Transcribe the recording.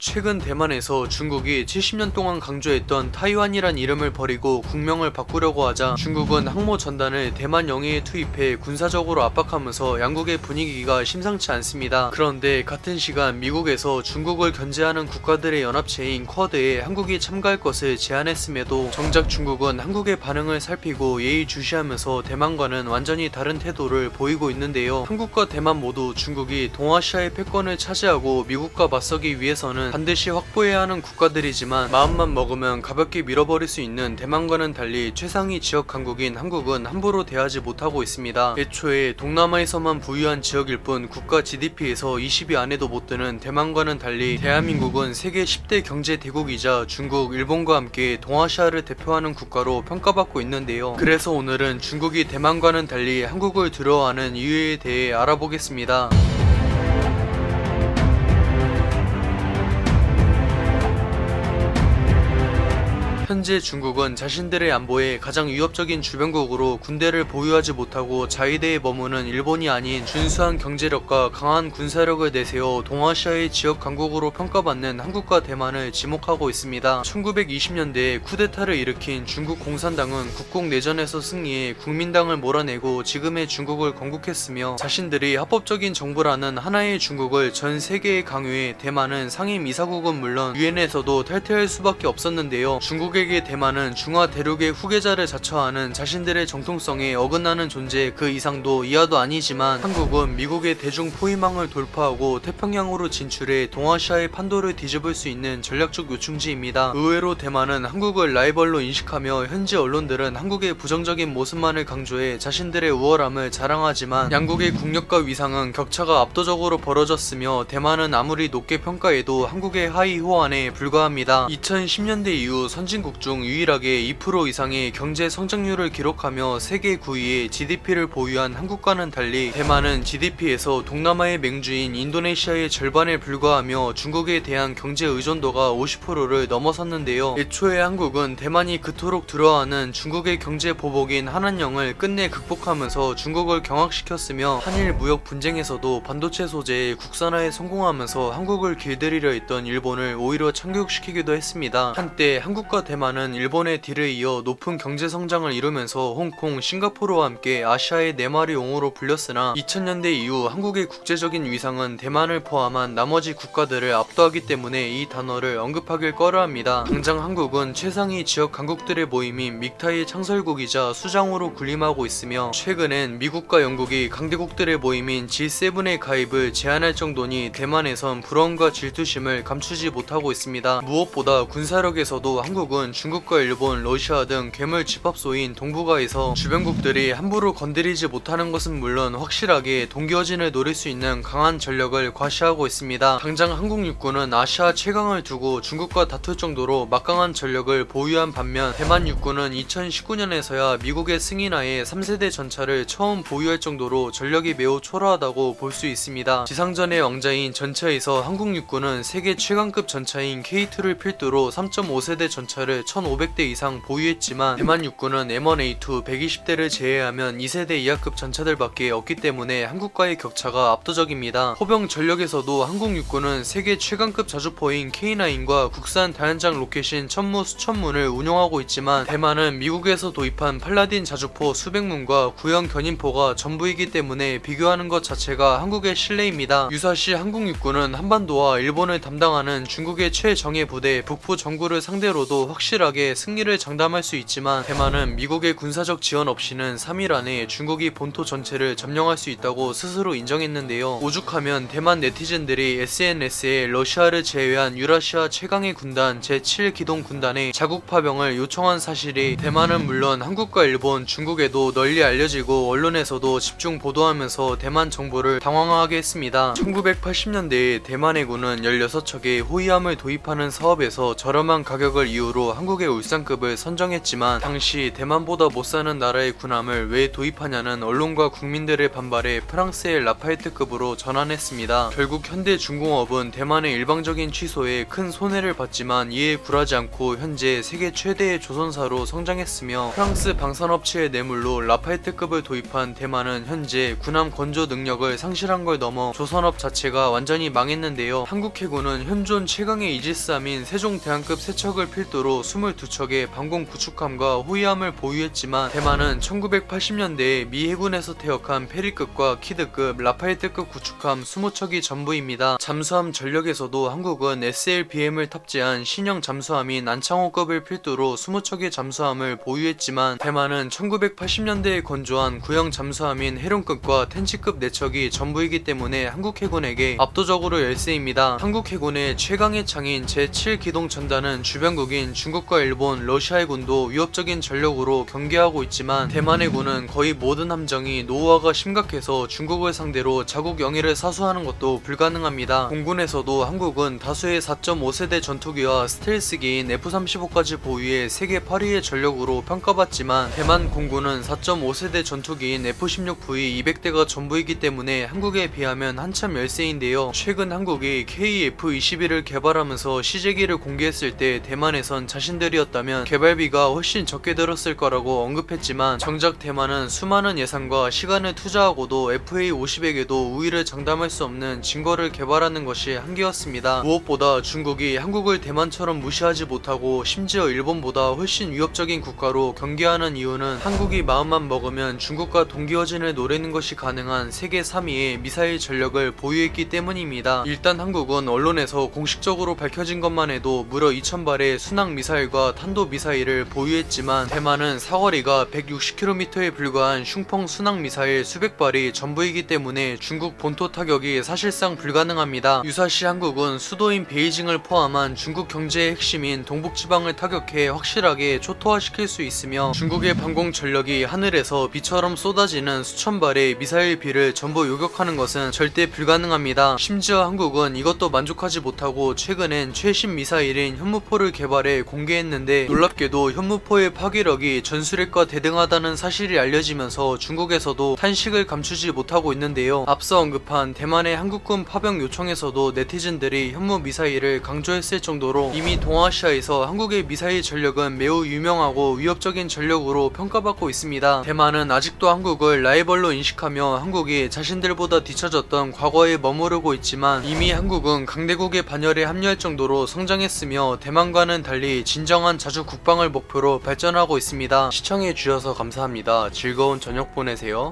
최근 대만에서 중국이 70년 동안 강조했던 타이완이란 이름을 버리고 국명을 바꾸려고 하자 중국은 항모 전단을 대만 영해에 투입해 군사적으로 압박하면서 양국의 분위기가 심상치 않습니다. 그런데 같은 시간 미국에서 중국을 견제하는 국가들의 연합체인 쿼드에 한국이 참가할 것을 제안했음에도 정작 중국은 한국의 반응을 살피고 예의주시하면서 대만과는 완전히 다른 태도를 보이고 있는데요. 한국과 대만 모두 중국이 동아시아의 패권을 차지하고 미국과 맞서기 위해서는 반드시 확보해야 하는 국가들이지만 마음만 먹으면 가볍게 밀어버릴 수 있는 대만과는 달리 최상위 지역 강국인 한국은 함부로 대하지 못하고 있습니다. 애초에 동남아에서만 부유한 지역일 뿐 국가 GDP에서 20위 안에도 못 드는 대만과는 달리 대한민국은 세계 10대 경제 대국이자 중국, 일본과 함께 동아시아를 대표하는 국가로 평가받고 있는데요. 그래서 오늘은 중국이 대만과는 달리 한국을 두려워하는 이유에 대해 알아보겠습니다. 현재 중국은 자신들의 안보에 가장 위협적인 주변국으로 군대를 보유하지 못하고 자위대에 머무는 일본이 아닌 준수한 경제력과 강한 군사력을 내세워 동아시아의 지역 강국으로 평가받는 한국과 대만을 지목하고 있습니다. 1920년대에 쿠데타를 일으킨 중국 공산당은 국공내전에서 승리해 국민당을 몰아내고 지금의 중국을 건국했으며 자신들이 합법적인 정부라는 하나의 중국을 전 세계에 강요해 대만은 상임이사국은 물론 유엔에서도 탈퇴할 수밖에 없었는데요. 중국에게 대만은 중화 대륙의 후계자를 자처하는 자신들의 정통성에 어긋나는 존재 그 이상도 이하도 아니지만 한국은 미국의 대중 포위망을 돌파하고 태평양으로 진출해 동아시아의 판도를 뒤집을 수 있는 전략적 요충지입니다. 의외로 대만은 한국을 라이벌로 인식하며 현지 언론들은 한국의 부정적인 모습만을 강조해 자신들의 우월함을 자랑하지만 양국의 국력과 위상은 격차가 압도적으로 벌어졌으며 대만은 아무리 높게 평가해도 한국의 하위 호환에 불과합니다. 2010년대 이후 선진국 중 유일하게 2% 이상의 경제 성장률을 기록하며 세계 9위의 GDP를 보유한 한국과는 달리 대만은 GDP에서 동남아의 맹주인 인도네시아의 절반에 불과하며 중국에 대한 경제 의존도가 50%를 넘어섰는데요. 애초에 한국은 대만이 그토록 두려워하는 중국의 경제 보복인 한한령을 끝내 극복하면서 중국을 경악시켰으며 한일 무역 분쟁에서도 반도체 소재의 국산화에 성공하면서 한국을 길들이려 했던 일본을 오히려 참교육시키기도 했습니다. 한때 한국과 대만은 일본의 뒤를 이어 높은 경제성장을 이루면서 홍콩, 싱가포르와 함께 아시아의 네 마리 용어로 불렸으나 2000년대 이후 한국의 국제적인 위상은 대만을 포함한 나머지 국가들을 압도하기 때문에 이 단어를 언급하길 꺼려합니다. 당장 한국은 최상위 지역 강국들의 모임인 믹타이 창설국이자 수장으로 군림하고 있으며 최근엔 미국과 영국이 강대국들의 모임인 G7의 가입을 제안할 정도니 대만에선 불안과 질투심을 감추지 못하고 있습니다. 무엇보다 군사력에서도 한국은 중국과 일본, 러시아 등 괴물 집합소인 동북아에서 주변국들이 함부로 건드리지 못하는 것은 물론 확실하게 동기어진을 노릴 수 있는 강한 전력을 과시하고 있습니다. 당장 한국 육군은 아시아 최강을 두고 중국과 다툴 정도로 막강한 전력을 보유한 반면 대만 육군은 2019년에서야 미국의 승인하에 3세대 전차를 처음 보유할 정도로 전력이 매우 초라하다고 볼 수 있습니다. 지상전의 왕자인 전차에서 한국 육군은 세계 최강급 전차인 K2를 필두로 3.5세대 전차를 1500대 이상 보유했지만 대만 육군은 M1A2 120대를 제외하면 2세대 이하급 전차들밖에 없기 때문에 한국과의 격차가 압도적입니다. 포병 전력에서도 한국 육군은 세계 최강급 자주포인 K9과 국산 다연장 로켓인 천무 수천문을 운용하고 있지만 대만은 미국에서 도입한 팔라딘 자주포 수백 문과 구형 견인포가 전부이기 때문에 비교하는 것 자체가 한국의 신뢰입니다. 유사시 한국 육군은 한반도와 일본을 담당하는 중국의 최정예 부대 북부 정구를 상대로도 확실하게 승리를 장담할 수 있지만 대만은 미국의 군사적 지원 없이는 3일 안에 중국이 본토 전체를 점령할 수 있다고 스스로 인정했는데요. 오죽하면 대만 네티즌들이 SNS에 러시아를 제외한 유라시아 최강의 군단 제7기동 군단의 자국 파병을 요청한 사실이 대만은 물론 한국과 일본, 중국에도 널리 알려지고 언론에서도 집중 보도하면서 대만 정부를 당황하게 했습니다. 1980년대에 대만 해군은 16척의 호위함을 도입하는 사업에서 저렴한 가격을 이유로 한국의 울산급을 선정했지만 당시 대만보다 못사는 나라의 군함을 왜 도입하냐는 언론과 국민들의 반발에 프랑스의 라파에트급으로 전환했습니다. 결국 현대중공업은 대만의 일방적인 취소에 큰 손해를 봤지만 이에 굴하지 않고 현재 세계 최대의 조선사로 성장했으며 프랑스 방산업체의 뇌물로 라파에트급을 도입한 대만은 현재 군함 건조 능력을 상실한 걸 넘어 조선업 자체가 완전히 망했는데요. 한국 해군은 현존 최강의 이지스함인 세종대왕급 세척을 필두로 22척의 방공 구축함과 호위함을 보유했지만 대만은 1980년대에 미 해군에서 퇴역한 페리급과 키드급, 라파에트급 구축함 20척이 전부입니다. 잠수함 전력에서도 한국은 SLBM을 탑재한 신형 잠수함인 안창호급을 필두로 20척의 잠수함을 보유했지만 대만은 1980년대에 건조한 구형 잠수함인 해룡급과 텐치급 4척이 전부이기 때문에 한국 해군에게 압도적으로 열세입니다. 한국 해군의 최강의 창인 제7기동 전단은 주변국인 중국과 일본, 러시아 해군도 위협적인 전력으로 경계하고 있지만 대만 해군은 거의 모든 함정이 노후화가 심각해서 중국을 상대로 자국 영해를 사수하는 것도 불가능합니다. 공군에서도 한국은 다수의 4.5세대 전투기와 스텔스기인 F-35까지 보유해 세계 8위의 전력으로 평가받지만 대만 공군은 4.5세대 전투기인 F-16V 200대가 전부이기 때문에 한국에 비하면 한참 열세인데요. 최근 한국이 KF-21을 개발하면서 시제기를 공개했을 때 대만에선 자신들이었다면 개발비가 훨씬 적게 들었을 거라고 언급했지만 정작 대만은 수많은 예산과 시간을 투자하고도 FA-50에게도 우위를 장담할 수 없는 증거를 개발하는 것이 한계였습니다. 무엇보다 중국이 한국을 대만처럼 무시하지 못하고 심지어 일본보다 훨씬 위협적인 국가로 경계하는 이유는 한국이 마음만 먹으면 중국과 동기어진을 노리는 것이 가능한 세계 3위의 미사일 전력을 보유했기 때문입니다. 일단 한국은 언론에서 공식적으로 밝혀진 것만 해도 무려 2000발의 순항 미사일과 탄도 미사일을 보유했지만 대만은 사거리가 160km에 불과한 슝펑 순항 미사일 수백 발이 전부이기 때문에 중국 본토 타격이 사실상 불가능합니다. 유사시 한국은 수도인 베이징을 포함한 중국 경제의 핵심인 동북지방을 타격해 확실하게 초토화시킬 수 있으며 중국의 방공 전력이 하늘에서 비처럼 쏟아지는 수천 발의 미사일 비를 전부 요격하는 것은 절대 불가능합니다. 심지어 한국은 이것도 만족하지 못하고 최근엔 최신 미사일인 현무포를 개발해 공개했는데 놀랍게도 현무포의 파괴력이 전술핵과 대등하다는 사실이 알려지면서 중국에서도 탄식을 감추지 못하고 있는데요. 앞서 언급한 대만의 한국군 파병 요청에서도 네티즌들이 현무 미사일을 강조했을 정도로 이미 동아시아에서 한국의 미사일 전력은 매우 유명하고 위협적인 전력으로 평가받고 있습니다. 대만은 아직도 한국을 라이벌로 인식하며 한국이 자신들보다 뒤처졌던 과거에 머무르고 있지만 이미 한국은 강대국의 반열에 합류할 정도로 성장했으며 대만과는 달리 진정한 자주 국방을 목표로 발전하고 있습니다. 시청해주셔서 감사합니다. 즐거운 저녁 보내세요.